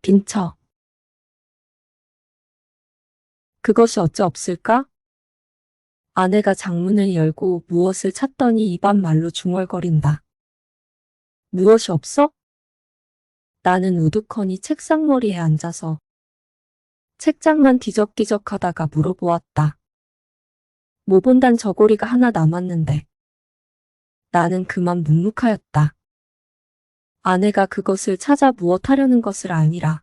빈처. 그것이 어찌 없을까? 아내가 장문을 열고 무엇을 찾더니 입안 말로 중얼거린다. 무엇이 없어? 나는 우두커니 책상머리에 앉아서 책장만 뒤적뒤적하다가 물어보았다. 모본단 저고리가 하나 남았는데. 나는 그만 묵묵하였다. 아내가 그것을 찾아 무엇하려는 것을 아니라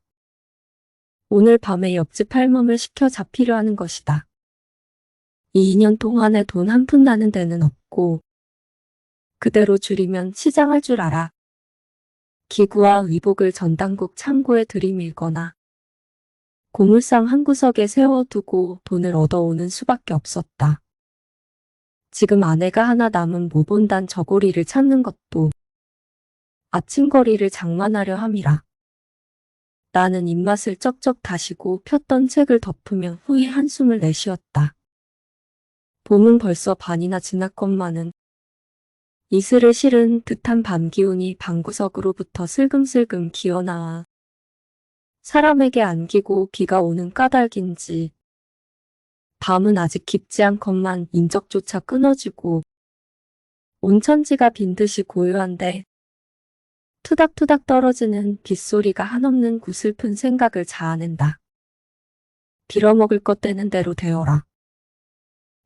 오늘 밤에 옆집 할멈을 시켜 잡히려 하는 것이다. 이 2년 동안에 돈 한 푼 나는 데는 없고 그대로 줄이면 시장할 줄 알아. 기구와 의복을 전당국 창고에 들이밀거나 고물상 한 구석에 세워두고 돈을 얻어오는 수밖에 없었다. 지금 아내가 하나 남은 모본단 저고리를 찾는 것도 아침거리를 장만하려 함이라. 나는 입맛을 쩍쩍 다시고 폈던 책을 덮으며 후에 한숨을 내쉬었다. 봄은 벌써 반이나 지났건만은 이슬을 실은 듯한 밤 기운이 방구석으로부터 슬금슬금 기어나와 사람에게 안기고 비가 오는 까닭인지 밤은 아직 깊지 않건만 인적조차 끊어지고 온천지가 빈 듯이 고요한데 투닥투닥 떨어지는 빗소리가 한없는 구슬픈 생각을 자아낸다. 빌어먹을 것 되는 대로 되어라.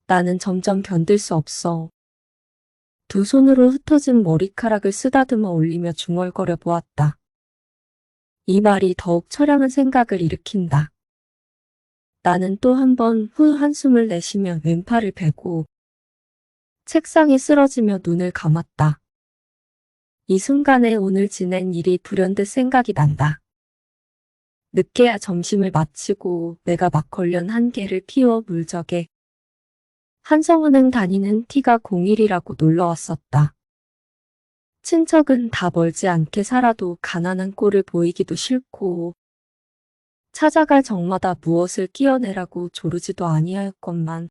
나는 점점 견딜 수 없어. 두 손으로 흩어진 머리카락을 쓰다듬어 올리며 중얼거려 보았다. 이 말이 더욱 처량한 생각을 일으킨다. 나는 또 한 번 후 한숨을 내쉬며 왼팔을 베고 책상에 쓰러지며 눈을 감았다. 이 순간에 오늘 지낸 일이 불현듯 생각이 난다. 늦게야 점심을 마치고 내가 막걸련 한 개를 피워 물적에 한성은행 다니는 T가 01이라고 놀러왔었다. 친척은 다 멀지 않게 살아도 가난한 꼴을 보이기도 싫고 찾아갈 적마다 무엇을 끼어내라고 조르지도 아니하였건만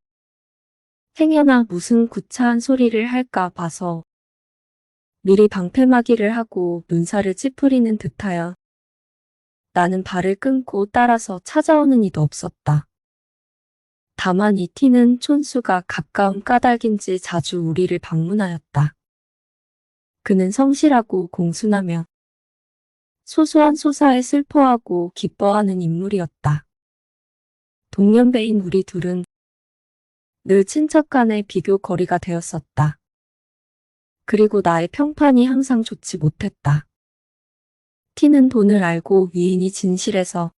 행여나 무슨 구차한 소리를 할까 봐서 미리 방패막이를 하고 눈살을 찌푸리는 듯하여 나는 발을 끊고 따라서 찾아오는 이도 없었다. 다만 이 T는 촌수가 가까운 까닭인지 자주 우리를 방문하였다. 그는 성실하고 공순하며 소소한 소사에 슬퍼하고 기뻐하는 인물이었다. 동년배인 우리 둘은 늘 친척 간의 비교 거리가 되었었다. 그리고 나의 평판이 항상 좋지 못했다. T는 돈을 알고 위인이 진실해서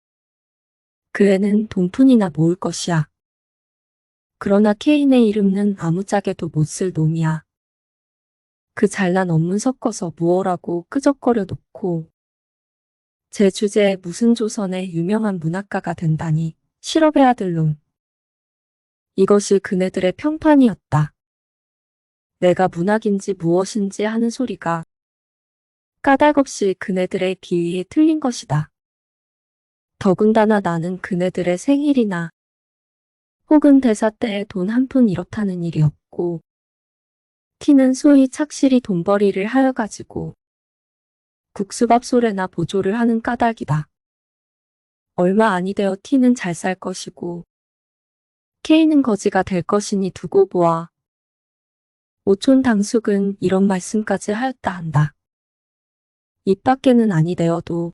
그 애는 돈푼이나 모을 것이야. 그러나 K의 이름은 아무짝에도 못 쓸 놈이야. 그 잘난 언문 섞어서 무어라고 끄적거려 놓고 제 주제에 무슨 조선의 유명한 문학가가 된다니 실업의 아들놈. 이것이 그네들의 평판이었다. 내가 문학인지 무엇인지 하는 소리가 까닭없이 그네들의 비위에 틀린 것이다. 더군다나 나는 그네들의 생일이나 혹은 대사 때에 돈 한 푼 이렇다는 일이 없고 T는 소위 착실히 돈벌이를 하여 가지고 국수밥솔에나 보조를 하는 까닭이다. 얼마 아니 되어 T는 잘 살 것이고 K는 거지가 될 것이니 두고 보아. 오촌 당숙은 이런 말씀까지 하였다 한다. 입 밖에는 아니 되어도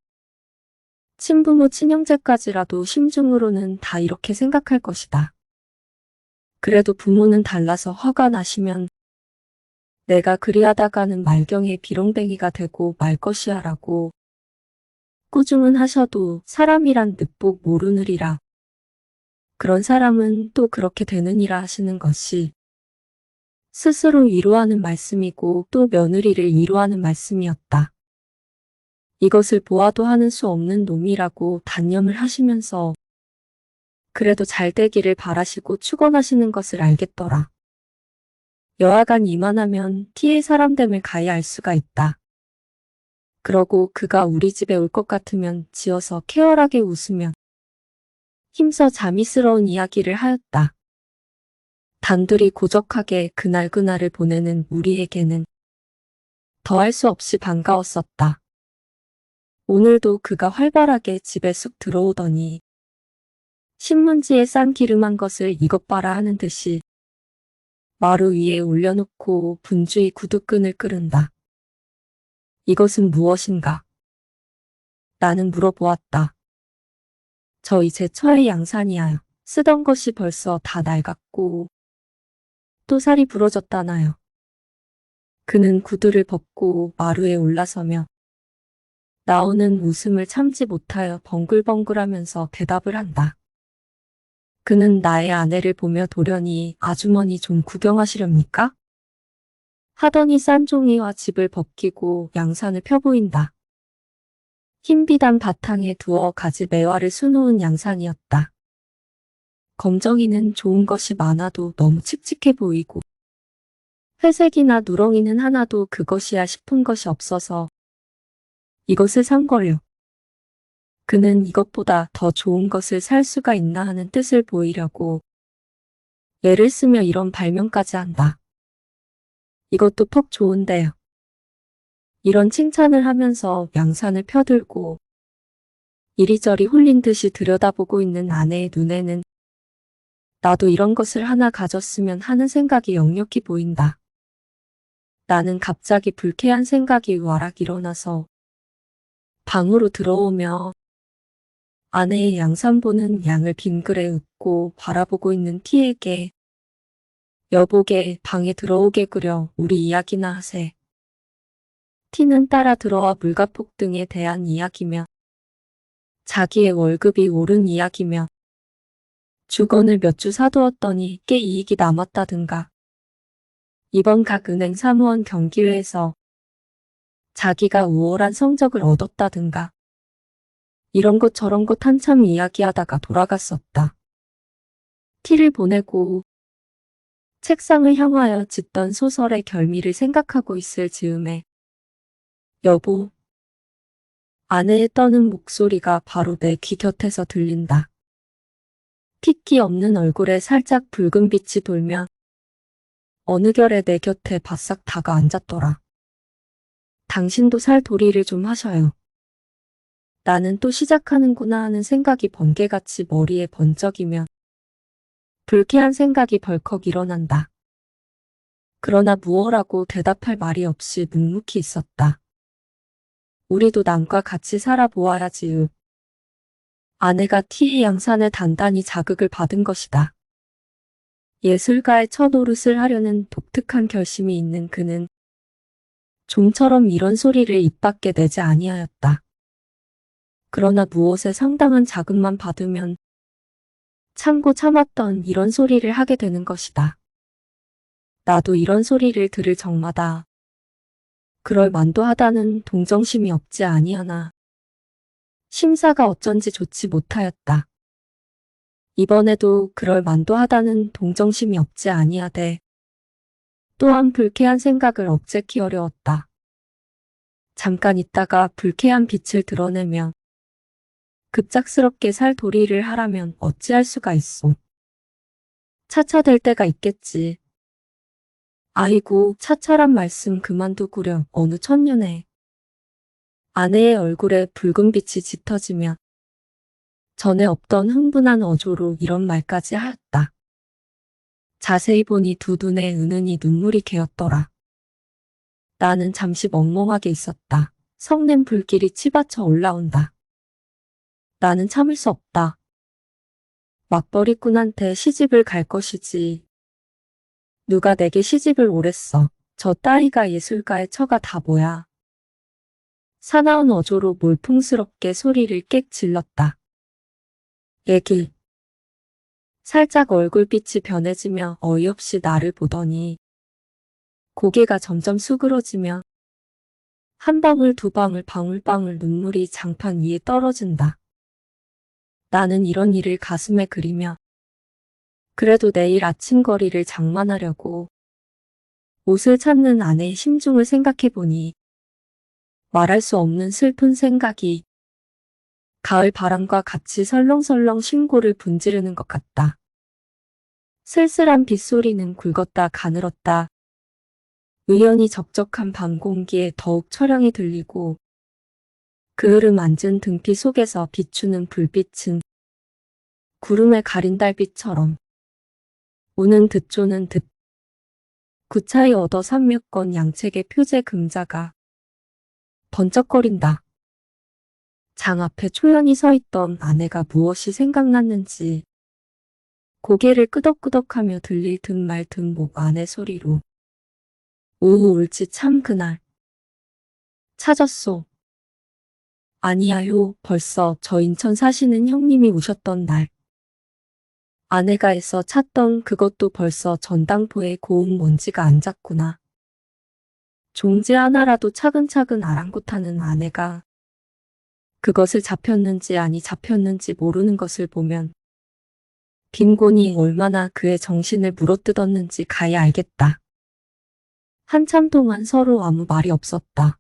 친부모 친형제까지라도 심중으로는 다 이렇게 생각할 것이다. 그래도 부모는 달라서 화가 나시면 내가 그리하다가는 말경에 비롱댕이가 되고 말 것이야 라고 꾸중은 하셔도 사람이란 늑복 모르느리라. 그런 사람은 또 그렇게 되느니라 하시는 것이 스스로 위로하는 말씀이고 또 며느리를 위로하는 말씀이었다. 이것을 보아도 하는 수 없는 놈이라고 단념을 하시면서 그래도 잘 되기를 바라시고 축원하시는 것을 알겠더라. 여하간 이만하면 T의 사람됨을 가히 알 수가 있다. 그러고 그가 우리 집에 올 것 같으면 지어서 쾌활하게 웃으며 힘써 자미스러운 이야기를 하였다. 단둘이 고적하게 그날그날을 보내는 우리에게는 더할 수 없이 반가웠었다. 오늘도 그가 활발하게 집에 쑥 들어오더니 신문지에 싼 기름한 것을 이것 봐라 하는 듯이 마루 위에 올려놓고 분주히 구두끈을 끄른다. 이것은 무엇인가? 나는 물어보았다. 저 이제 처의 양산이야. 쓰던 것이 벌써 다 낡았고 또 살이 부러졌다나요. 그는 구두를 벗고 마루에 올라서며 나오는 웃음을 참지 못하여 벙글벙글하면서 대답을 한다. 그는 나의 아내를 보며 돌연히 아주머니 좀 구경하시렵니까? 하더니 싼종이와 집을 벗기고 양산을 펴보인다. 흰비단 바탕에 두어 가지 매화를 수놓은 양산이었다. 검정이는 좋은 것이 많아도 너무 칙칙해 보이고 회색이나 누렁이는 하나도 그것이야 싶은 것이 없어서 이것을 산 거요. 그는 이것보다 더 좋은 것을 살 수가 있나 하는 뜻을 보이려고 애를 쓰며 이런 발명까지 한다. 이것도 퍽 좋은데요. 이런 칭찬을 하면서 양산을 펴들고 이리저리 홀린 듯이 들여다보고 있는 아내의 눈에는 나도 이런 것을 하나 가졌으면 하는 생각이 역력히 보인다. 나는 갑자기 불쾌한 생각이 와락 일어나서 방으로 들어오며 아내의 양산 보는 양을 빙그레 웃고 바라보고 있는 T에게 여보게 방에 들어오게 그려 우리 이야기나 하세. T는 따라 들어와 물가폭등에 대한 이야기며 자기의 월급이 오른 이야기며 주건을 몇 주 사두었더니 꽤 이익이 남았다든가 이번 각 은행 사무원 경기회에서 자기가 우월한 성적을 얻었다든가 이런 것 저런 것 한참 이야기하다가 돌아갔었다. T를 보내고 책상을 향하여 짓던 소설의 결미를 생각하고 있을 즈음에 여보, 아내의 떠는 목소리가 바로 내 귀 곁에서 들린다. 핏기 없는 얼굴에 살짝 붉은 빛이 돌며 어느 결에 내 곁에 바싹 다가 앉았더라. 당신도 살 도리를 좀 하셔요. 나는 또 시작하는구나 하는 생각이 번개같이 머리에 번쩍이며 불쾌한 생각이 벌컥 일어난다. 그러나 무엇라고 대답할 말이 없이 묵묵히 있었다. 우리도 남과 같이 살아보아야지. 아내가 T의 양산에 단단히 자극을 받은 것이다. 예술가의 첫 노릇을 하려는 독특한 결심이 있는 그는 좀처럼 이런 소리를 입 밖에 내지 아니하였다. 그러나 무엇에 상당한 자극만 받으면 참고 참았던 이런 소리를 하게 되는 것이다. 나도 이런 소리를 들을 적마다 그럴 만도하다는 동정심이 없지 아니하나 심사가 어쩐지 좋지 못하였다. 이번에도 그럴 만도하다는 동정심이 없지 아니하되 또한 불쾌한 생각을 억제키 어려웠다. 잠깐 있다가 불쾌한 빛을 드러내며 급작스럽게 살 도리를 하라면 어찌할 수가 있소. 차차 될 때가 있겠지. 아이고 차차란 말씀 그만두구려 어느 천년에. 아내의 얼굴에 붉은 빛이 짙어지며 전에 없던 흥분한 어조로 이런 말까지 하였다. 자세히 보니 두 눈에 은은히 눈물이 개었더라. 나는 잠시 멍멍하게 있었다. 성낸 불길이 치받쳐 올라온다. 나는 참을 수 없다. 맞벌이꾼한테 시집을 갈 것이지. 누가 내게 시집을 오랬어. 저 따위가 예술가의 처가 다 뭐야. 사나운 어조로 몰풍스럽게 소리를 꽥 질렀다. 애기. 살짝 얼굴빛이 변해지며 어이없이 나를 보더니 고개가 점점 수그러지며 한 방울 두 방울 방울방울 눈물이 장판 위에 떨어진다. 나는 이런 일을 가슴에 그리며 그래도 내일 아침거리를 장만하려고 옷을 찾는 아내의 심중을 생각해보니 말할 수 없는 슬픈 생각이 가을 바람과 같이 설렁설렁 심고를 분지르는 것 같다. 쓸쓸한 빗소리는 굵었다 가늘었다. 의연히 적적한 밤 공기에 더욱 처량히 들리고 그을음 앉은 등피 속에서 비추는 불빛은 구름에 가린 달빛처럼 오는 듯 쪼는 듯 구차히 얻어 삼육건 양책의 표제 금자가 번쩍거린다. 장 앞에 초연히 서 있던 아내가 무엇이 생각났는지 고개를 끄덕끄덕하며 들릴 듯 말 듯 목 아내 소리로 오후 울지 참 그날 찾았소. 아니야요. 벌써 저 인천 사시는 형님이 오셨던 날. 아내가 애써 찾던 그것도 벌써 전당포에 고운 먼지가 앉았구나. 종지 하나라도 차근차근 아랑곳하는 아내가 그것을 잡혔는지 아니 잡혔는지 모르는 것을 보면 빈곤이 얼마나 그의 정신을 물어뜯었는지 가히 알겠다. 한참 동안 서로 아무 말이 없었다.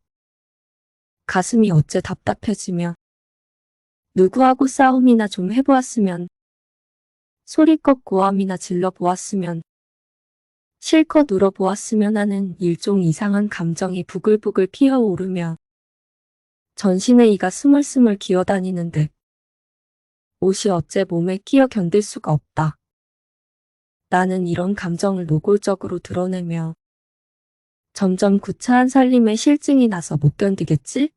가슴이 어째 답답해지며 누구하고 싸움이나 좀 해보았으면 소리껏 고함이나 질러보았으면 실컷 울어보았으면 하는 일종 이상한 감정이 부글부글 피어오르며 전신에 이가 스물스물 기어다니는 듯 옷이 어째 몸에 끼어 견딜 수가 없다. 나는 이런 감정을 노골적으로 드러내며 점점 구차한 살림에 실증이 나서 못 견디겠지?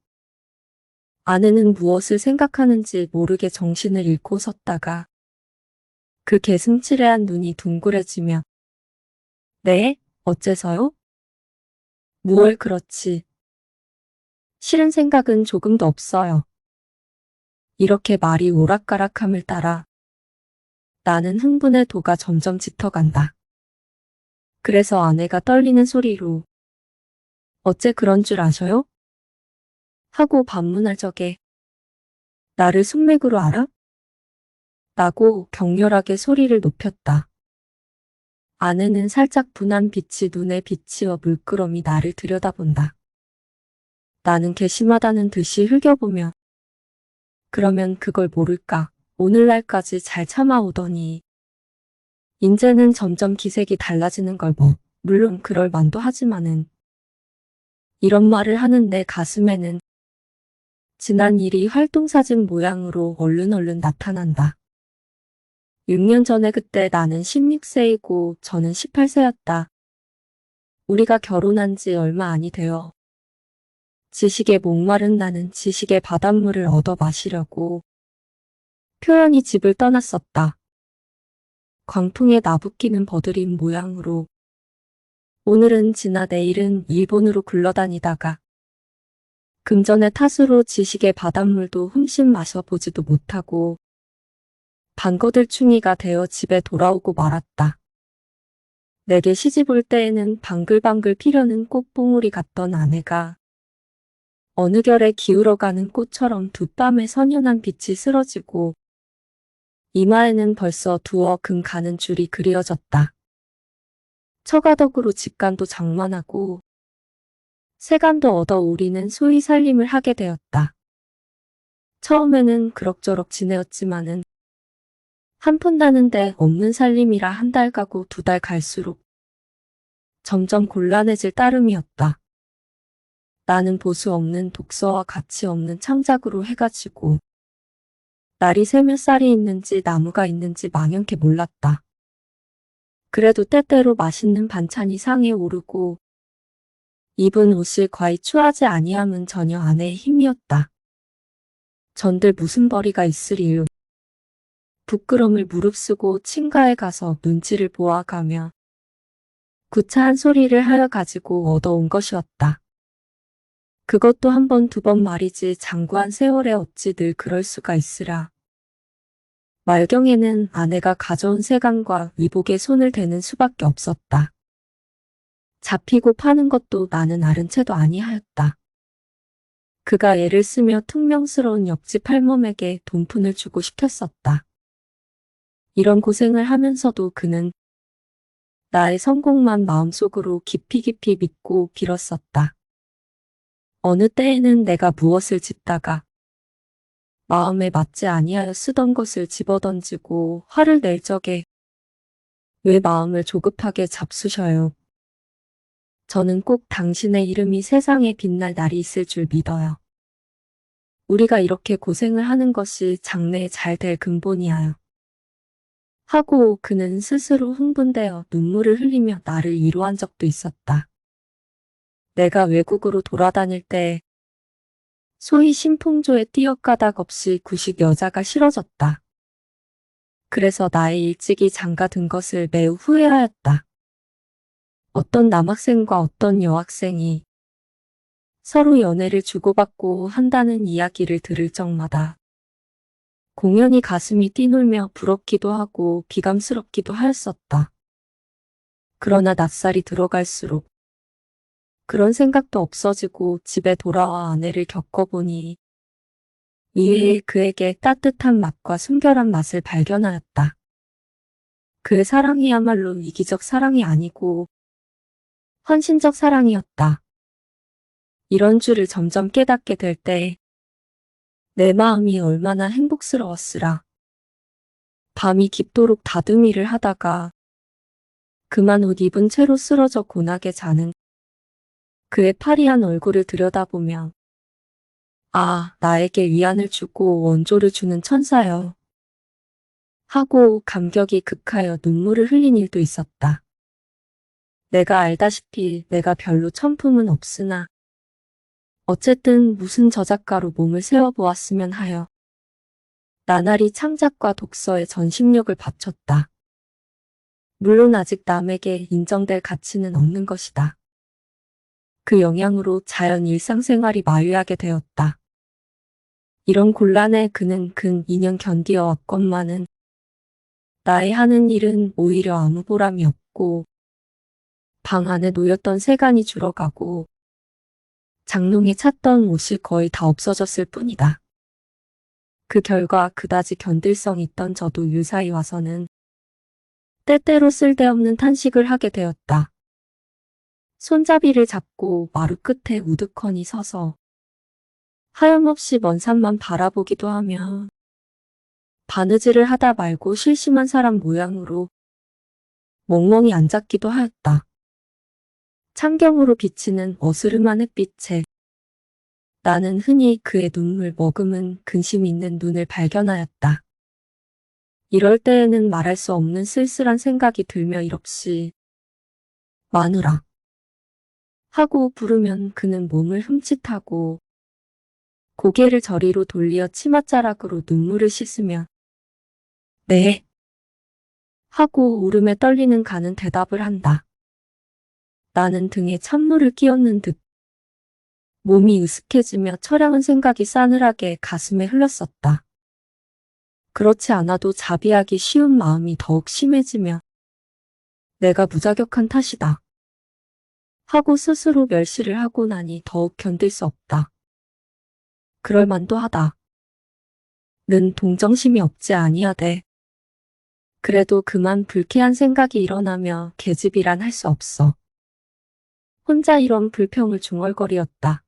아내는 무엇을 생각하는지 모르게 정신을 잃고 섰다가 그 개슴츠레한 눈이 둥그레지며 네? 어째서요? 무얼 그렇지. 싫은 생각은 조금도 없어요. 이렇게 말이 오락가락함을 따라 나는 흥분의 도가 점점 짙어간다. 그래서 아내가 떨리는 소리로 어째 그런 줄 아셔요? 하고 반문할 적에 나를 숙맥으로 알아? 라고 격렬하게 소리를 높였다. 아내는 살짝 분한 빛이 눈에 비치어 물끄러미 나를 들여다본다. 나는 괘씸하다는 듯이 흘겨보며 그러면 그걸 모를까 오늘날까지 잘 참아오더니 인제는 점점 기색이 달라지는 걸 물론 그럴 만도 하지만은 이런 말을 하는 내 가슴에는 지난 일이 활동사진 모양으로 얼른 나타난다. 6년 전에 그때 나는 16세이고 저는 18세였다. 우리가 결혼한 지 얼마 아니 되어 지식에 목마른 나는 지식의 바닷물을 얻어 마시려고 표현이 집을 떠났었다. 광풍에 나부끼는 버들인 모양으로 오늘은 지나 내일은 일본으로 굴러다니다가 금전의 탓으로 지식의 바닷물도 흠씬 마셔보지도 못하고 반거들충이가 되어 집에 돌아오고 말았다. 내게 시집 올 때에는 방글방글 피려는 꽃봉오리 같던 아내가 어느 결에 기울어가는 꽃처럼 두 뺨에 선연한 빛이 쓰러지고 이마에는 벌써 두어 금 가는 줄이 그리어졌다. 처가덕으로 집간도 장만하고 세간도 얻어 우리는 소위 살림을 하게 되었다. 처음에는 그럭저럭 지내었지만은 한 푼 나는데 없는 살림이라 한 달 가고 두 달 갈수록 점점 곤란해질 따름이었다. 나는 보수 없는 독서와 가치 없는 창작으로 해가지고 날이 새 몇 살이 있는지 나무가 있는지 망연케 몰랐다. 그래도 때때로 맛있는 반찬이 상에 오르고 입은 옷을 과히 추하지 아니함은 전혀 아내의 힘이었다. 전들 무슨 벌이가 있으리유. 부끄럼을 무릅쓰고 친가에 가서 눈치를 보아가며 구차한 소리를 하여 가지고 얻어온 것이었다. 그것도 한 번 두 번 말이지 장구한 세월에 어찌 늘 그럴 수가 있으라. 말경에는 아내가 가져온 세간과 위복에 손을 대는 수밖에 없었다. 잡히고 파는 것도 나는 아른 채도 아니하였다. 그가 애를 쓰며 퉁명스러운 옆집 할멈에게 돈푼을 주고 시켰었다. 이런 고생을 하면서도 그는 나의 성공만 마음속으로 깊이 믿고 빌었었다. 어느 때에는 내가 무엇을 짓다가 마음에 맞지 아니하여 쓰던 것을 집어던지고 화를 낼 적에 왜 마음을 조급하게 잡수셔요. 저는 꼭 당신의 이름이 세상에 빛날 날이 있을 줄 믿어요. 우리가 이렇게 고생을 하는 것이 장래에 잘 될 근본이야. 하고 그는 스스로 흥분되어 눈물을 흘리며 나를 위로한 적도 있었다. 내가 외국으로 돌아다닐 때 소위 신풍조에 뛰어가닥 없이 구식 여자가 싫어졌다. 그래서 나의 일찍이 장가든 것을 매우 후회하였다. 어떤 남학생과 어떤 여학생이 서로 연애를 주고받고 한다는 이야기를 들을 적마다 공연히 가슴이 뛰놀며 부럽기도 하고 비감스럽기도 하였었다. 그러나 낯살이 들어갈수록 그런 생각도 없어지고 집에 돌아와 아내를 겪어보니 이외에 그에게 따뜻한 맛과 순결한 맛을 발견하였다. 그의 사랑이야말로 이기적 사랑이 아니고 헌신적 사랑이었다. 이런 줄을 점점 깨닫게 될 때 내 마음이 얼마나 행복스러웠으라. 밤이 깊도록 다듬이를 하다가 그만 옷 입은 채로 쓰러져 고나게 자는 그의 파리한 얼굴을 들여다보며 아, 나에게 위안을 주고 원조를 주는 천사여. 하고 감격이 극하여 눈물을 흘린 일도 있었다. 내가 알다시피 내가 별로 천품은 없으나 어쨌든 무슨 저작가로 몸을 세워보았으면 하여 나날이 창작과 독서에 전심력을 바쳤다. 물론 아직 남에게 인정될 가치는 없는 것이다. 그 영향으로 자연 일상생활이 마유하게 되었다. 이런 곤란에 그는 근 2년 견디어 왔건만은 나의 하는 일은 오히려 아무 보람이 없고 방 안에 놓였던 세간이 줄어가고 장롱에 찼던 옷이 거의 다 없어졌을 뿐이다. 그 결과 그다지 견딜성 있던 저도 유사히 와서는 때때로 쓸데없는 탄식을 하게 되었다. 손잡이를 잡고 마루 끝에 우두커니 서서 하염없이 먼 산만 바라보기도 하며 바느질을 하다 말고 실심한 사람 모양으로 멍멍이 앉았기도 하였다. 창경으로 비치는 어스름한 햇빛에 나는 흔히 그의 눈물 머금은 근심 있는 눈을 발견하였다. 이럴 때에는 말할 수 없는 쓸쓸한 생각이 들며 이럽시 마누라 하고 부르면 그는 몸을 흠칫하고 고개를 저리로 돌리어 치맛자락으로 눈물을 씻으며 네 하고 울음에 떨리는 가는 대답을 한다. 나는 등에 찬물을 끼얹는 듯 몸이 으슥해지며 처량한 생각이 싸늘하게 가슴에 흘렀었다. 그렇지 않아도 자비하기 쉬운 마음이 더욱 심해지며 내가 무자격한 탓이다. 하고 스스로 멸시를 하고 나니 더욱 견딜 수 없다. 그럴 만도 하다. 는 동정심이 없지 아니하되 그래도 그만 불쾌한 생각이 일어나며 계집이란 할 수 없어. 혼자 이런 불평을 중얼거리었다.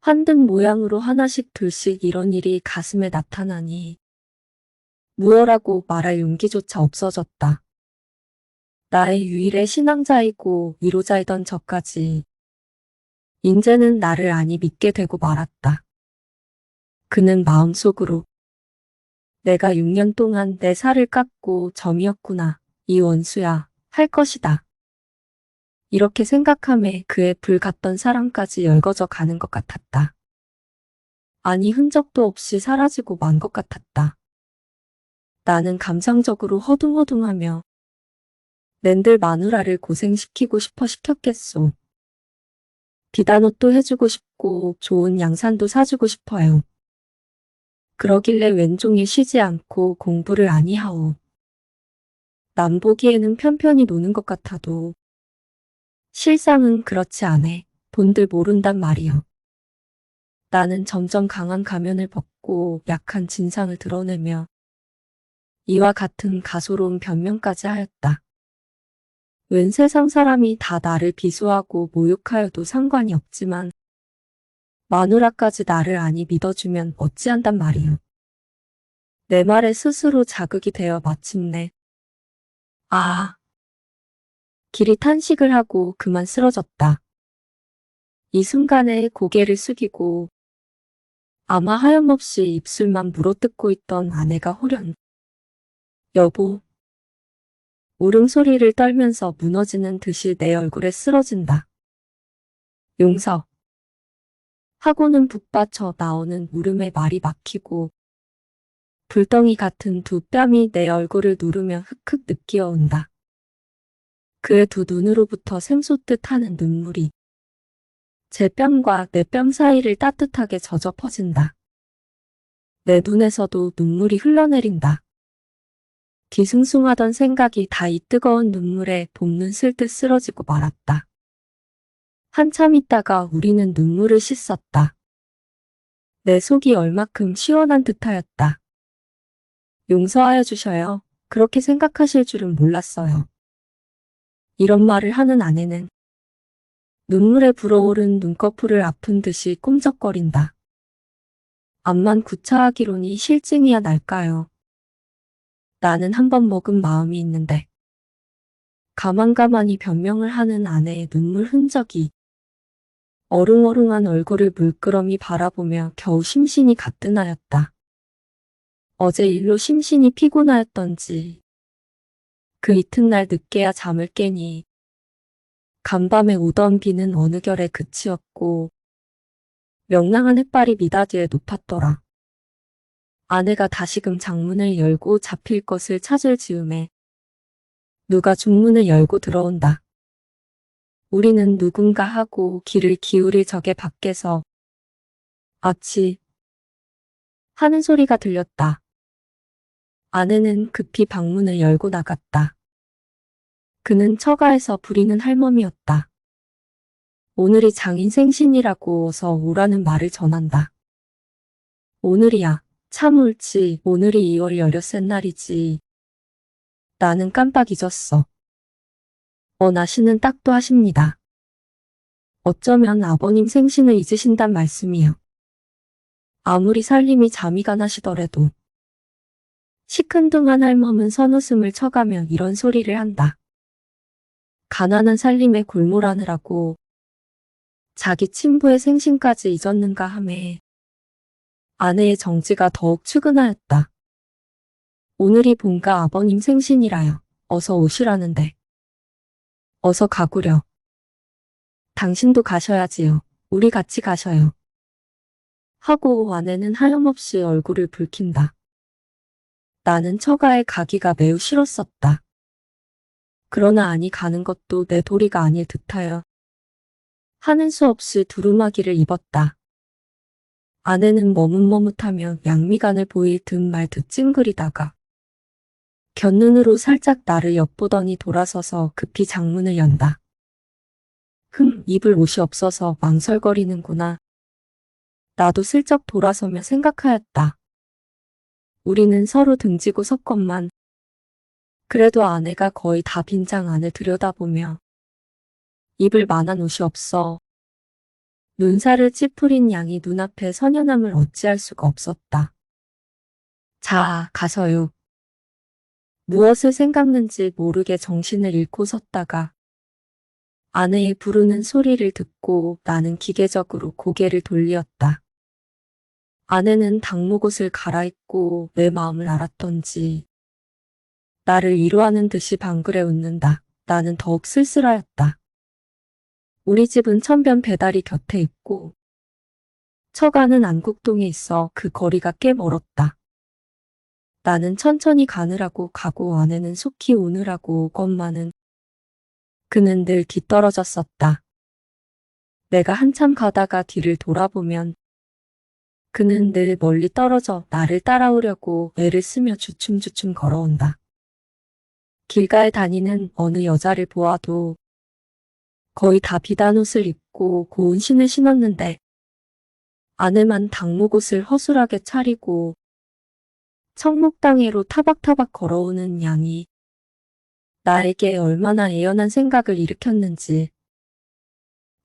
환등 모양으로 하나씩 둘씩 이런 일이 가슴에 나타나니 무엇라고 말할 용기조차 없어졌다. 나의 유일의 신앙자이고 위로자이던 저까지 인제는 나를 아니 믿게 되고 말았다. 그는 마음속으로 내가 6년 동안 내 살을 깎고 점이었구나. 이 원수야. 할 것이다. 이렇게 생각함에 그의 불같던 사랑까지 열거져 가는 것 같았다. 아니 흔적도 없이 사라지고 만 것 같았다. 나는 감상적으로 허둥허둥하며 낸들 마누라를 고생시키고 싶어 시켰겠소. 비단옷도 해주고 싶고 좋은 양산도 사주고 싶어요. 그러길래 왼종일 쉬지 않고 공부를 아니하오. 남 보기에는 편편히 노는 것 같아도 실상은 그렇지 않아. 본들 모른단 말이여. 나는 점점 강한 가면을 벗고 약한 진상을 드러내며 이와 같은 가소로운 변명까지 하였다. 웬 세상 사람이 다 나를 비수하고 모욕하여도 상관이 없지만 마누라까지 나를 아니 믿어주면 어찌한단 말이오. 내 말에 스스로 자극이 되어 마침내 아, 길이 탄식을 하고 그만 쓰러졌다. 이 순간에 고개를 숙이고 아마 하염없이 입술만 물어뜯고 있던 아내가 호련. 여보. 울음소리를 떨면서 무너지는 듯이 내 얼굴에 쓰러진다. 용서. 하고는 북받쳐 나오는 울음에 말이 막히고 불덩이 같은 두 뺨이 내 얼굴을 누르며 흑흑 느끼어온다. 그의 두 눈으로부터 샘솟듯 하는 눈물이 제 뺨과 내 뺨 사이를 따뜻하게 젖어 퍼진다. 내 눈에서도 눈물이 흘러내린다. 뒤숭숭하던 생각이 다 이 뜨거운 눈물에 봄눈 슬듯 쓰러지고 말았다. 한참 있다가 우리는 눈물을 씻었다. 내 속이 얼마큼 시원한 듯하였다. 용서하여 주셔요. 그렇게 생각하실 줄은 몰랐어요. 이런 말을 하는 아내는 눈물에 불어오른 눈꺼풀을 아픈 듯이 꼼적거린다. 암만 구차하기로니 실증이야 날까요? 나는 한 번 먹은 마음이 있는데 가만가만히 변명을 하는 아내의 눈물 흔적이 어릉어릉한 얼굴을 물끄러미 바라보며 겨우 심신이 가뿐하였다. 어제 일로 심신이 피곤하였던지 그 이튿날 늦게야 잠을 깨니 간밤에 오던 비는 어느 결에 그치었고 명랑한 햇발이 미닫이에 높았더라. 아내가 다시금 장문을 열고 잡힐 것을 찾을 즈음에 누가 중문을 열고 들어온다. 우리는 누군가 하고 귀를 기울일 적에 밖에서 아치 하는 소리가 들렸다. 아내는 급히 방문을 열고 나갔다. 그는 처가에서 부리는 할멈이었다. 오늘이 장인 생신이라고 어서 오라는 말을 전한다. 오늘이야. 참 옳지. 오늘이 2월 13 날이지. 나는 깜빡 잊었어. 나시는 딱도 하십니다. 어쩌면 아버님 생신을 잊으신단 말씀이요. 아무리 살림이 잠이가 나시더라도 시큰둥한 할멈은 선웃음을 쳐가며 이런 소리를 한다. 가난한 살림에 골몰하느라고 자기 친부의 생신까지 잊었는가 하매 아내의 정지가 더욱 측은하였다. 오늘이 본가 아버님 생신이라요. 어서 오시라는데. 어서 가구려. 당신도 가셔야지요. 우리 같이 가셔요. 하고 아내는 하염없이 얼굴을 붉힌다. 나는 처가에 가기가 매우 싫었었다. 그러나 아니 가는 것도 내 도리가 아닐 듯하여 하는 수 없이 두루마기를 입었다. 아내는 머뭇머뭇하며 양미간을 보일 듯 말 듯 찡그리다가 곁눈으로 살짝 나를 엿보더니 돌아서서 급히 장문을 연다. 입을 옷이 없어서 망설거리는구나. 나도 슬쩍 돌아서며 생각하였다. 우리는 서로 등지고 섰건만 그래도 아내가 거의 다 빈장 안을 들여다보며 입을 만한 옷이 없어 눈살을 찌푸린 양이 눈앞에 선연함을 어찌할 수가 없었다. 자, 가서요. 무엇을 생각는지 모르게 정신을 잃고 섰다가 아내의 부르는 소리를 듣고 나는 기계적으로 고개를 돌리었다. 아내는 당목옷을 갈아입고 내 마음을 알았던지 나를 위로하는 듯이 방글에 웃는다. 나는 더욱 쓸쓸하였다. 우리 집은 천변 배달이 곁에 있고 처가는 안국동에 있어 그 거리가 꽤 멀었다. 나는 천천히 가느라고 가고 아내는 속히 오느라고 오건만은 그는 늘 뒤떨어졌었다. 내가 한참 가다가 뒤를 돌아보면 그는 늘 멀리 떨어져 나를 따라오려고 애를 쓰며 주춤주춤 걸어온다. 길가에 다니는 어느 여자를 보아도 거의 다 비단 옷을 입고 고운 신을 신었는데 아내만 당목옷을 허술하게 차리고 청목당해로 타박타박 걸어오는 양이 나에게 얼마나 애연한 생각을 일으켰는지.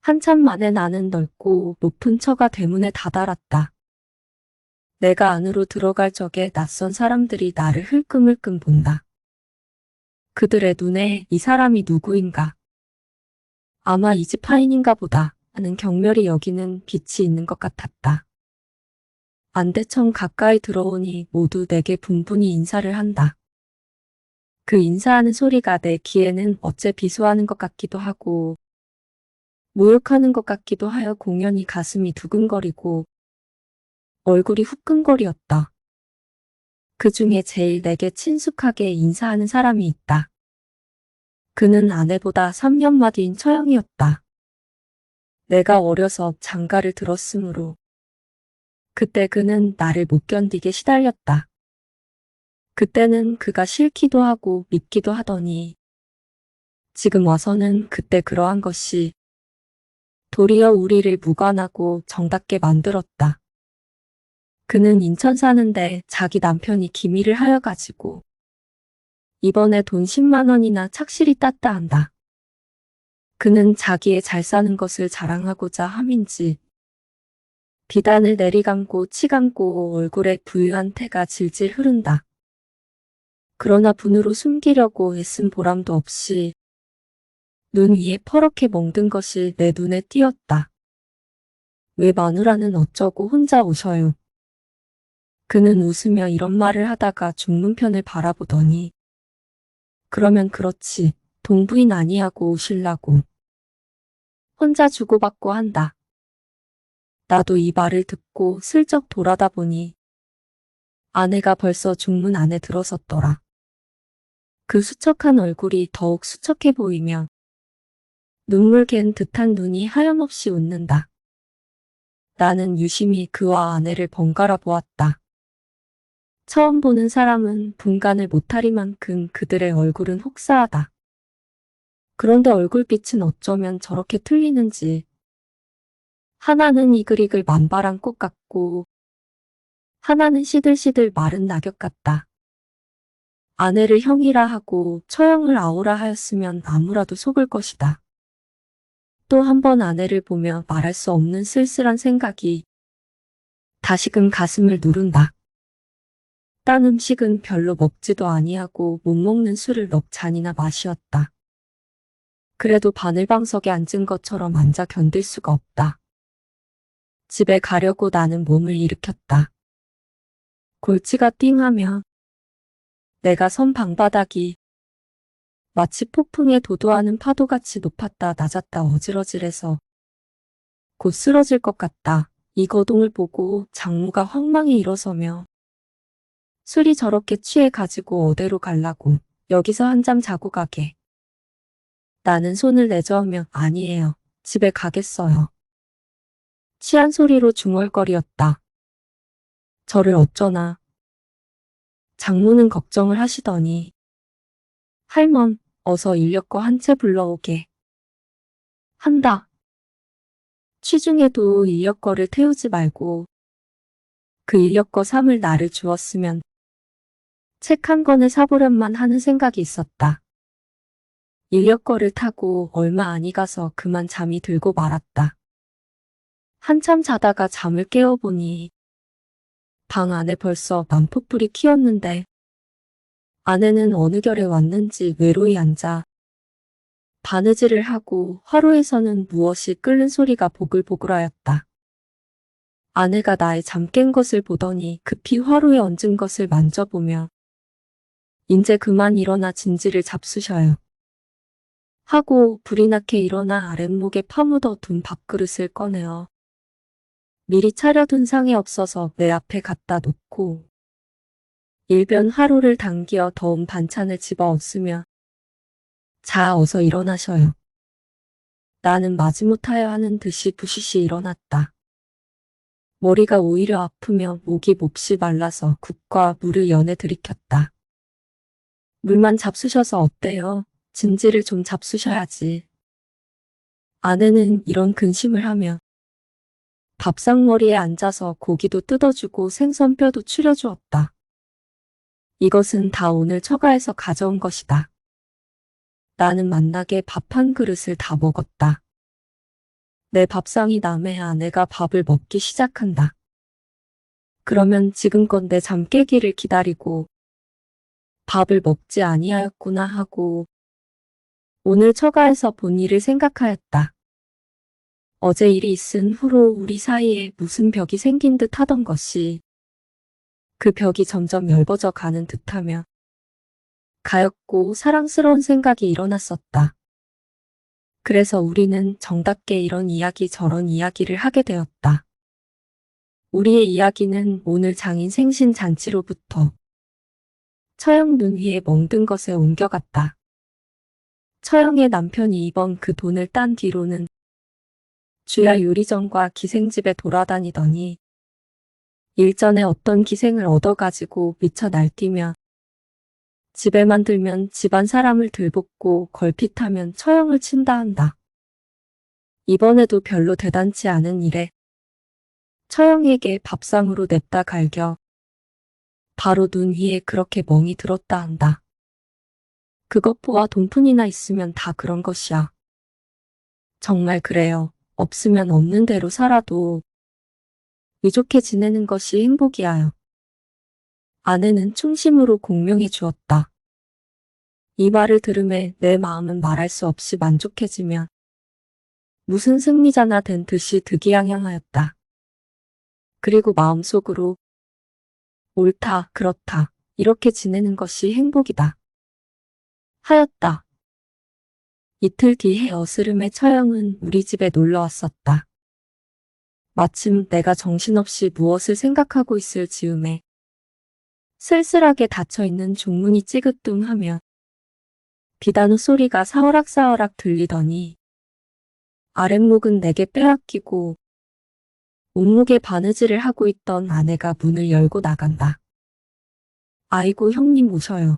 한참 만에 나는 넓고 높은 처가 대문에 다다랐다. 내가 안으로 들어갈 적에 낯선 사람들이 나를 흘끔흘끔 본다. 그들의 눈에 이 사람이 누구인가? 아마 이 집 하인인가 보다 하는 경멸이 여기는 빛이 있는 것 같았다. 안대천 가까이 들어오니 모두 내게 분분히 인사를 한다. 그 인사하는 소리가 내 귀에는 어째 비수하는 것 같기도 하고 모욕하는 것 같기도 하여 공연히 가슴이 두근거리고 얼굴이 후끈거리었다. 그 중에 제일 내게 친숙하게 인사하는 사람이 있다. 그는 아내보다 3년마 뒤인 처형이었다. 내가 어려서 장가를 들었으므로 그때 그는 나를 못 견디게 시달렸다. 그때는 그가 싫기도 하고 밉기도 하더니 지금 와서는 그때 그러한 것이 도리어 우리를 무관하고 정답게 만들었다. 그는 인천 사는데 자기 남편이 기밀을 하여 가지고 이번에 돈 10만 원이나 착실히 땄다 한다. 그는 자기의 잘 사는 것을 자랑하고자 함인지 비단을 내리감고 치감고 얼굴에 부유한 태가 질질 흐른다. 그러나 분으로 숨기려고 애쓴 보람도 없이 눈 위에 퍼렇게 멍든 것이 내 눈에 띄었다. 왜 마누라는 어쩌고 혼자 오셔요. 그는 웃으며 이런 말을 하다가 중문편을 바라보더니 그러면 그렇지 동부인 아니하고 오실라고 혼자 주고받고 한다. 나도 이 말을 듣고 슬쩍 돌아다 보니 아내가 벌써 중문 안에 들어섰더라. 그 수척한 얼굴이 더욱 수척해 보이며 눈물 갠 듯한 눈이 하염없이 웃는다. 나는 유심히 그와 아내를 번갈아 보았다. 처음 보는 사람은 분간을 못하리만큼 그들의 얼굴은 혹사하다. 그런데 얼굴빛은 어쩌면 저렇게 틀리는지. 하나는 이글이글 만발한 꽃 같고 하나는 시들시들 마른 낙엽 같다. 아내를 형이라 하고 처형을 아우라 하였으면 아무라도 속을 것이다. 또 한 번 아내를 보며 말할 수 없는 쓸쓸한 생각이 다시금 가슴을 누른다. 딴 음식은 별로 먹지도 아니하고 못 먹는 술을 넉 잔이나 마시었다. 그래도 바늘방석에 앉은 것처럼 앉아 견딜 수가 없다. 집에 가려고 나는 몸을 일으켰다. 골치가 띵하며 내가 선 방바닥이 마치 폭풍에 도도하는 파도같이 높았다 낮았다 어질어질해서 곧 쓰러질 것 같다. 이 거동을 보고 장모가 황망히 일어서며 술이 저렇게 취해 가지고 어디로 갈라고 여기서 한잠 자고 가게. 나는 손을 내저으며 아니에요. 집에 가겠어요. 취한 소리로 중얼거리었다. 저를 어쩌나. 장모는 걱정을 하시더니 할멈 어서 인력거 한 채 불러오게. 한다. 취중에도 인력거를 태우지 말고 그 인력거 삼을 나를 주었으면 책 한 권을 사보련만 하는 생각이 있었다. 인력거를 타고 얼마 아니 가서 그만 잠이 들고 말았다. 한참 자다가 잠을 깨어보니 방 안에 벌써 만포불이 켜었는데 아내는 어느 결에 왔는지 외로이 앉아 바느질을 하고 화로에서는 무엇이 끓는 소리가 보글보글하였다. 아내가 나의 잠 깬 것을 보더니 급히 화로에 얹은 것을 만져보며 인제 그만 일어나 진지를 잡수셔요. 하고 불이 나게 일어나 아랫목에 파묻어 둔 밥그릇을 꺼내어 미리 차려둔 상에 없어서 내 앞에 갖다 놓고 일변 화로를 당기어 더운 반찬을 집어 얹으며 자 어서 일어나셔요. 나는 마지못하여 하는 듯이 부시시 일어났다. 머리가 오히려 아프며 목이 몹시 말라서 국과 물을 연에 들이켰다. 물만 잡수셔서 어때요? 진지를 좀 잡수셔야지. 아내는 이런 근심을 하며 밥상머리에 앉아서 고기도 뜯어주고 생선뼈도 추려주었다. 이것은 다 오늘 처가에서 가져온 것이다. 나는 만나게 밥 한 그릇을 다 먹었다. 내 밥상이 남의 아내가 밥을 먹기 시작한다. 그러면 지금껏 내 잠 깨기를 기다리고 밥을 먹지 아니하였구나 하고 오늘 처가에서 본 일을 생각하였다. 어제 일이 있은 후로 우리 사이에 무슨 벽이 생긴 듯 하던 것이 그 벽이 점점 얇아져 가는 듯하며 가엾고 사랑스러운 생각이 일어났었다. 그래서 우리는 정답게 이런 이야기 저런 이야기를 하게 되었다. 우리의 이야기는 오늘 장인 생신 잔치로부터 처형 눈 위에 멍든 것에 옮겨갔다. 처형의 남편이 이번 그 돈을 딴 뒤로는 주야 요리점과 기생집에 돌아다니더니 일전에 어떤 기생을 얻어가지고 미쳐 날뛰며 집에만 들면 집안 사람을 들볶고 걸핏하면 처형을 친다 한다. 이번에도 별로 대단치 않은 일에 처형에게 밥상으로 냅다 갈겨 바로 눈 위에 그렇게 멍이 들었다 한다. 그것 보아 돈푼이나 있으면 다 그런 것이야. 정말 그래요. 없으면 없는 대로 살아도 의족해 지내는 것이 행복이야요. 아내는 충심으로 공명해 주었다. 이 말을 들음에 내 마음은 말할 수 없이 만족해지며 무슨 승리자나 된 듯이 득이양양하였다. 그리고 마음속으로 옳다, 그렇다, 이렇게 지내는 것이 행복이다. 하였다. 이틀 뒤에 어스름의 처형은 우리 집에 놀러 왔었다. 마침 내가 정신없이 무엇을 생각하고 있을 즈음에 쓸쓸하게 닫혀있는 중문이 찌그뚱하며 비단우 소리가 사어락사어락 들리더니 아랫목은 내게 빼앗기고 온목에 바느질을 하고 있던 아내가 문을 열고 나간다. 아이고 형님 오셔요.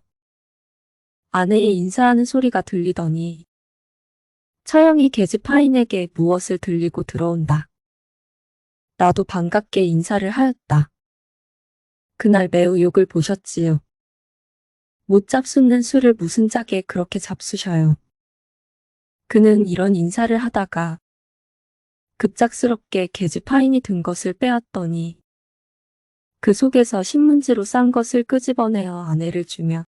아내의 인사하는 소리가 들리더니 처형이 계집하인에게 무엇을 들리고 들어온다. 나도 반갑게 인사를 하였다. 그날 매우 욕을 보셨지요. 못 잡수는 술을 무슨 짝에 그렇게 잡수셔요. 그는 이런 인사를 하다가 급작스럽게 계집하인이 든 것을 빼앗더니 그 속에서 신문지로 싼 것을 끄집어내어 아내를 주며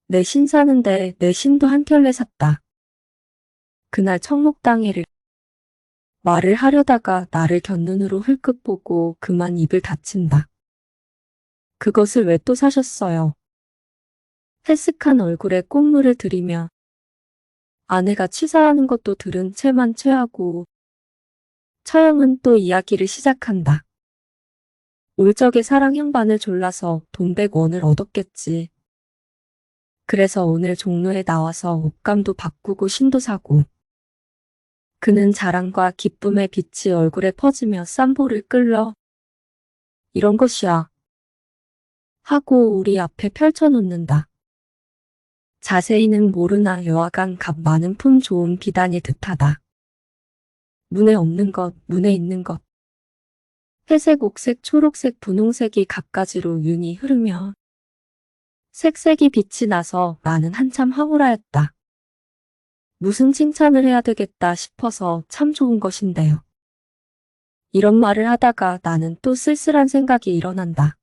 내 신 사는데 내 신도 한 켤레 샀다. 그날 청록당회를 말을 하려다가 나를 곁눈으로 흘끗 보고 그만 입을 닫힌다. 그것을 왜 또 사셨어요? 해쓱한 얼굴에 꽃물을 들이며 아내가 취사하는 것도 들은 채만 취하고 처형은 또 이야기를 시작한다. 올 적에 사랑 형반을 졸라서 돈 100원을 얻었겠지. 그래서 오늘 종로에 나와서 옷감도 바꾸고 신도 사고. 그는 자랑과 기쁨의 빛이 얼굴에 퍼지며 쌈보를 끌러 이런 것이야 하고 우리 앞에 펼쳐놓는다. 자세히는 모르나 여하간 값 많은 품 좋은 비단이 듯하다. 문에 없는 것, 문에 있는 것. 회색, 옥색, 초록색, 분홍색이 갖가지로 윤이 흐르며 색색이 빛이 나서 나는 한참 황홀하였다. 무슨 칭찬을 해야 되겠다 싶어서 참 좋은 것인데요. 이런 말을 하다가 나는 또 쓸쓸한 생각이 일어난다.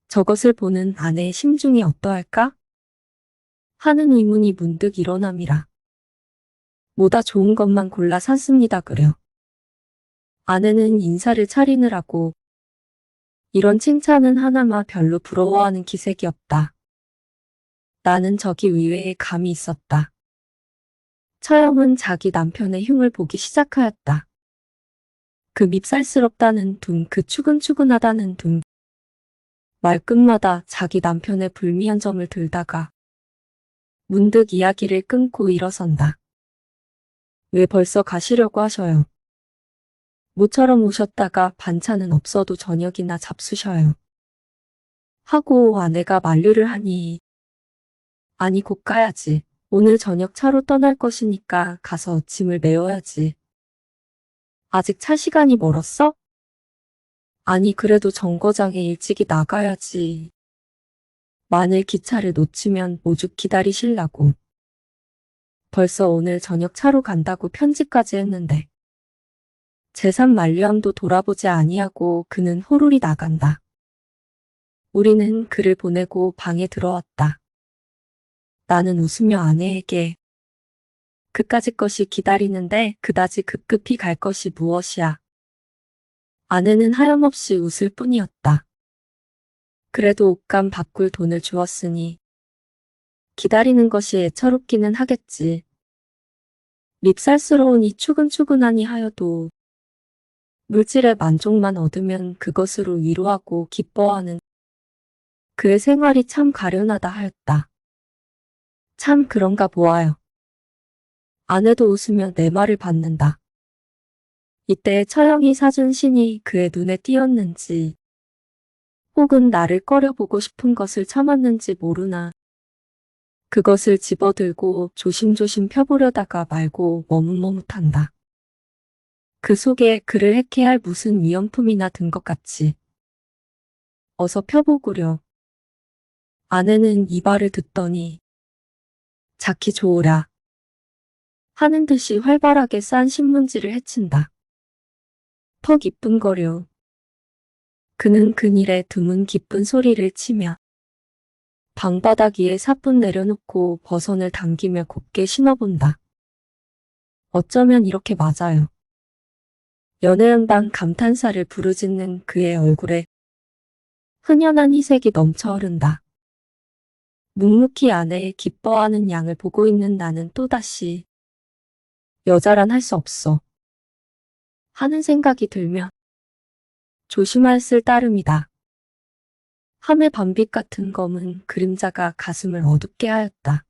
저것을 보는 아내의 심중이 어떠할까? 하는 의문이 문득 일어남이라. 뭐다 좋은 것만 골라 샀습니다 그려. 아내는 인사를 차리느라고 이런 칭찬은 하나마 별로 부러워하는 기색이 없다. 나는 저기 의외에 감이 있었다. 처형은 자기 남편의 흉을 보기 시작하였다. 그 밉살스럽다는 둥, 그 추근추근하다는 둥. 말끝마다 자기 남편의 불미한 점을 들다가 문득 이야기를 끊고 일어선다. 왜 벌써 가시려고 하셔요? 모처럼 오셨다가 반찬은 없어도 저녁이나 잡수셔요. 하고 아내가 만류를 하니 아니 곧 가야지. 오늘 저녁 차로 떠날 것이니까 가서 짐을 메워야지. 아직 차 시간이 멀었어? 아니 그래도 정거장에 일찍이 나가야지. 만일 기차를 놓치면 오죽 기다리실라고. 벌써 오늘 저녁 차로 간다고 편지까지 했는데. 재산 만류함도 돌아보지 아니하고 그는 호루리 나간다. 우리는 그를 보내고 방에 들어왔다. 나는 웃으며 아내에게 그까짓 것이 기다리는데 그다지 급급히 갈 것이 무엇이야. 아내는 하염없이 웃을 뿐이었다. 그래도 옷감 바꿀 돈을 주었으니 기다리는 것이 애처롭기는 하겠지. 밉살스러우니 추근추근하니 하여도 물질의 만족만 얻으면 그것으로 위로하고 기뻐하는 그의 생활이 참 가련하다 하였다. 참 그런가 보아요. 아내도 웃으며 내 말을 받는다. 이때 처형이 사준 신이 그의 눈에 띄었는지 혹은 나를 꺼려보고 싶은 것을 참았는지 모르나 그것을 집어들고 조심조심 펴보려다가 말고 머뭇머뭇한다. 그 속에 그를 해케할 무슨 위험품이나 든 것 같이. 어서 펴보구려. 아내는 이 말을 듣더니 자키 좋으라 하는 듯이 활발하게 싼 신문지를 헤친다. 턱 이쁜거려. 그는 그닐에 드문 기쁜 소리를 치며 방바닥 위에 사뿐 내려놓고 버선을 당기며 곱게 신어본다. 어쩌면 이렇게 맞아요. 연애음반 감탄사를 부르짖는 그의 얼굴에 흔연한 희색이 넘쳐 흐른다. 묵묵히 아내의 기뻐하는 양을 보고 있는 나는 또다시 여자란 할 수 없어 하는 생각이 들며 조심하였을 따름이다. 함의 밤빛 같은 검은 그림자가 가슴을 어둡게 하였다.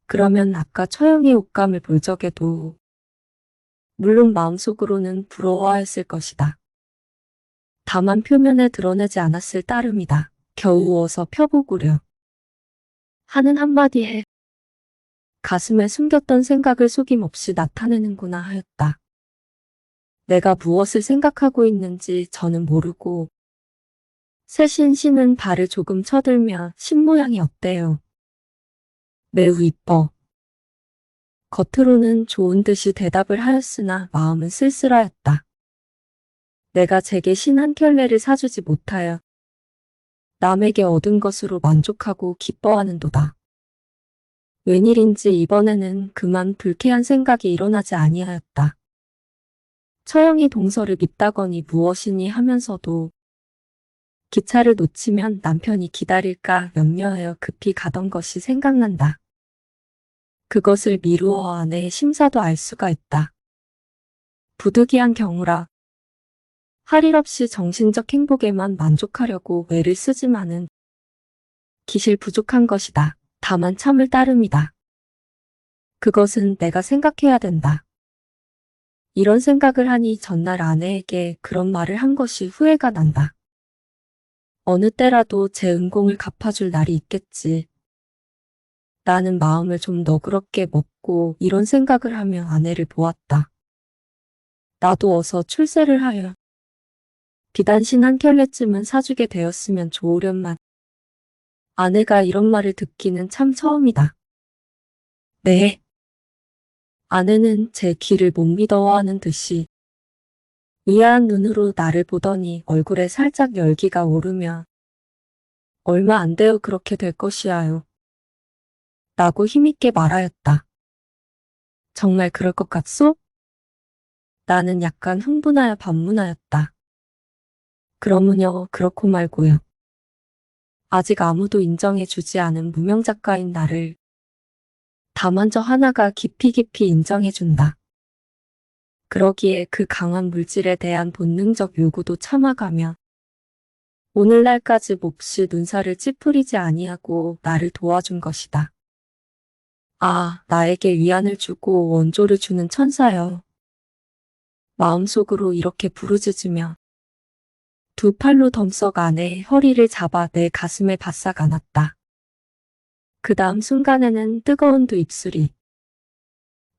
그러면 아까 처형의 옷감을 볼 적에도 물론 마음속으로는 부러워하였을 것이다. 다만 표면에 드러내지 않았을 따름이다. 겨우 어서 펴보구려 하는 한마디에 가슴에 숨겼던 생각을 속임없이 나타내는구나 하였다. 내가 무엇을 생각하고 있는지 저는 모르고 새신 씨는 발을 조금 쳐들며 신 모양이 어때요? 매우 이뻐. 겉으로는 좋은 듯이 대답을 하였으나 마음은 쓸쓸하였다. 내가 제게 신 한 켤레를 사주지 못하여 남에게 얻은 것으로 만족하고 기뻐하는도다. 웬일인지 이번에는 그만 불쾌한 생각이 일어나지 아니하였다. 처형이 동서를 밉다거니 무엇이니 하면서도 기차를 놓치면 남편이 기다릴까 염려하여 급히 가던 것이 생각난다. 그것을 미루어 아내의 심사도 알 수가 있다. 부득이한 경우라 할 일 없이 정신적 행복에만 만족하려고 애를 쓰지만은 기실 부족한 것이다. 다만 참을 따름이다. 그것은 내가 생각해야 된다. 이런 생각을 하니 전날 아내에게 그런 말을 한 것이 후회가 난다. 어느 때라도 제 은공을 갚아줄 날이 있겠지. 나는 마음을 좀 너그럽게 먹고 이런 생각을 하며 아내를 보았다. 나도 어서 출세를 하여 비단신 한 켤레쯤은 사주게 되었으면 좋으련만 아내가 이런 말을 듣기는 참 처음이다. 네. 아내는 제 귀를 못 믿어하는 듯이 의아한 눈으로 나를 보더니 얼굴에 살짝 열기가 오르며 얼마 안 되어 그렇게 될 것이야요. 라고 힘있게 말하였다. 정말 그럴 것 같소? 나는 약간 흥분하여 반문하였다. 그러면요, 그렇고 말고요. 아직 아무도 인정해 주지 않은 무명 작가인 나를 다만 저 하나가 깊이 깊이 인정해 준다. 그러기에 그 강한 물질에 대한 본능적 요구도 참아가며 오늘날까지 몹시 눈살을 찌푸리지 아니하고 나를 도와준 것이다. 아, 나에게 위안을 주고 원조를 주는 천사여. 마음속으로 이렇게 부르짖으며 두 팔로 덤썩 아내의 허리를 잡아 내 가슴에 바싹 안았다. 그 다음 순간에는 뜨거운 두 입술이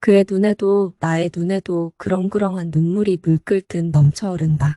그의 눈에도 나의 눈에도 그렁그렁한 눈물이 물끓듯 넘쳐 흐른다.